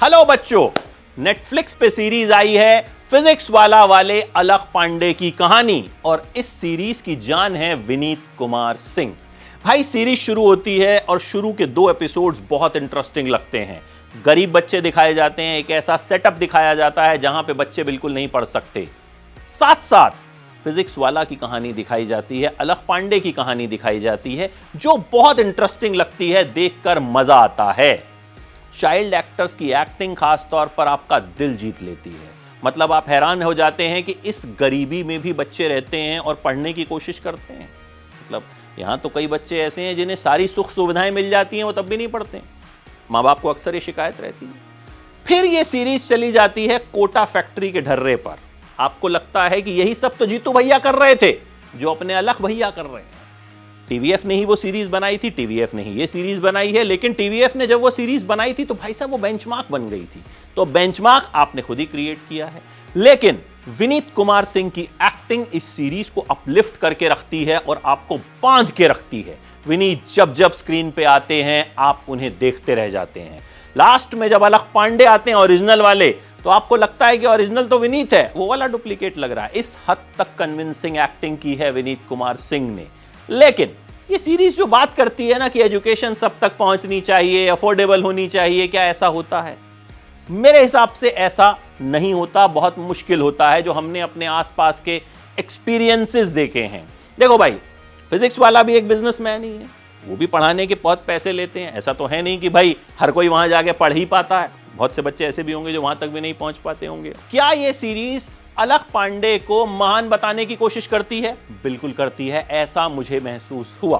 Hello बच्चों, Netflix पे series आई है फिजिक्स वाला वाले अलख पांडे की कहानी और इस सीरीज की जान है विनीत कुमार सिंह। भाई सीरीज शुरू होती है और शुरू के 2 एपिसोड्स बहुत इंटरेस्टिंग लगते हैं। गरीब बच्चे दिखाए जाते हैं, एक ऐसा सेटअप दिखाया जाता है जहां पे बच्चे बिल्कुल नहीं पढ़ सकते। साथ साथ फिजिक्स वाला की कहानी दिखाई जाती है, अलख पांडे की कहानी दिखाई जाती है जो बहुत इंटरेस्टिंग लगती है, देखकर मजा आता है। चाइल्ड एक्टर्स की एक्टिंग खास तौर पर आपका दिल जीत लेती है। मतलब आप हैरान हो जाते हैं कि इस गरीबी में भी बच्चे रहते हैं और पढ़ने की कोशिश करते हैं। मतलब यहां तो कई बच्चे ऐसे हैं जिन्हें सारी सुख सुविधाएं मिल जाती हैं, वो तब भी नहीं पढ़ते। माँ बाप को अक्सर ये शिकायत रहती है। फिर ये सीरीज चली जाती है कोटा फैक्ट्री के ढर्रे पर। आपको लगता है कि यही सब तो जीतू भैया कर रहे थे जो अपने अलख भैया कर रहे हैं। टीवीएफ ने ही वो सीरीज बनाई थी, टीवीएफ ने ही ये सीरीज बनाई है, लेकिन टीवीएफ ने जब वो सीरीज बनाई थी तो भाई साहब वो बेंचमार्क बन गई थी। तो बेंचमार्क आपने खुद ही क्रिएट किया है, लेकिन विनीत कुमार सिंह की एक्टिंग इस सीरीज को अपलिफ्ट करके रखती है और आपको बांध के रखती है। विनीत जब जब स्क्रीन पे आते हैं आप उन्हें देखते रह जाते हैं। लास्ट में जब अलख पांडे आते हैं ओरिजिनल वाले, तो आपको लगता है कि ओरिजिनल तो विनीत है, वो वाला डुप्लीकेट लग रहा है। इस हद तक कन्विंसिंग एक्टिंग की है विनीत कुमार सिंह ने। लेकिन ये सीरीज जो बात करती है ना कि एजुकेशन सब तक पहुंचनी चाहिए, अफोर्डेबल होनी चाहिए, क्या ऐसा होता है? मेरे हिसाब से ऐसा नहीं होता, बहुत मुश्किल होता है, जो हमने अपने आसपास के एक्सपीरियंसेस देखे हैं। देखो भाई, फिजिक्स वाला भी एक बिजनेसमैन ही है, वो भी पढ़ाने के बहुत पैसे लेते हैं। ऐसा तो है नहीं कि भाई हर कोई वहां जाके पढ़ ही पाता है, बहुत से बच्चे ऐसे भी होंगे जो वहां तक भी नहीं पहुंच पाते होंगे। क्या ये सीरीज अलख पांडे को महान बताने की कोशिश करती है? बिल्कुल करती है, ऐसा मुझे महसूस हुआ।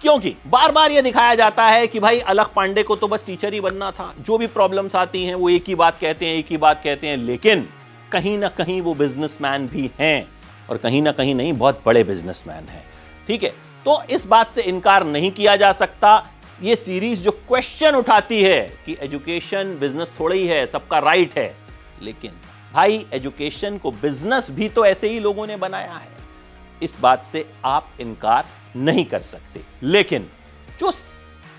क्योंकि बार बार यह दिखाया जाता है कि भाई अलख पांडे को तो बस टीचर ही बनना था, जो भी प्रॉब्लम्स आती हैं वो एक ही बात कहते हैं, एक ही बात कहते हैं। लेकिन कहीं ना कहीं वो बिजनेसमैन भी हैं, और कहीं ना कहीं नहीं, बहुत बड़े बिजनेसमैन हैं। ठीक है, तो इस बात से इनकार नहीं किया जा सकता। ये सीरीज जो क्वेश्चन उठाती है कि एजुकेशन बिजनेस थोड़ा ही है, सबका राइट है, लेकिन भाई एजुकेशन को बिजनेस भी तो ऐसे ही लोगों ने बनाया है, इस बात से आप इनकार नहीं कर सकते। लेकिन जो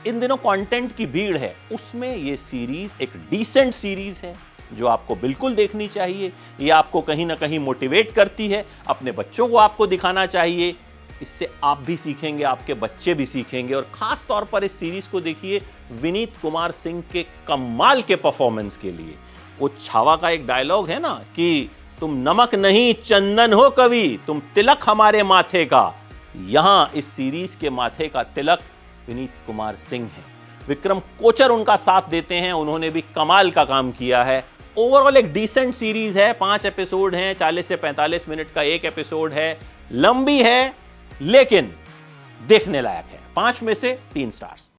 इन दिनों कंटेंट की भीड़ है उसमें ये सीरीज एक डिसेंट सीरीज है जो आपको बिल्कुल देखनी चाहिए। ये आपको कहीं ना कहीं मोटिवेट करती है, अपने बच्चों को आपको दिखाना चाहिए। इससे आप भी सीखेंगे, आपके बच्चे भी सीखेंगे। और खास तौर पर इस सीरीज को देखिए विनीत कुमार सिंह के कमाल के परफॉर्मेंस के लिए। वो छावा का एक डायलॉग है ना कि तुम नमक नहीं चंदन हो कवि, तुम तिलक हमारे माथे का। यहां इस सीरीज के माथे का तिलक विनीत कुमार सिंह है। विक्रम कोचर उनका साथ देते हैं, उन्होंने भी कमाल का काम किया है। ओवरऑल एक डिसेंट सीरीज है, 5 एपिसोड हैं, 40 से 45 मिनट का एक एपिसोड है। लंबी है लेकिन देखने लायक है। 5 में से 3 स्टार्स।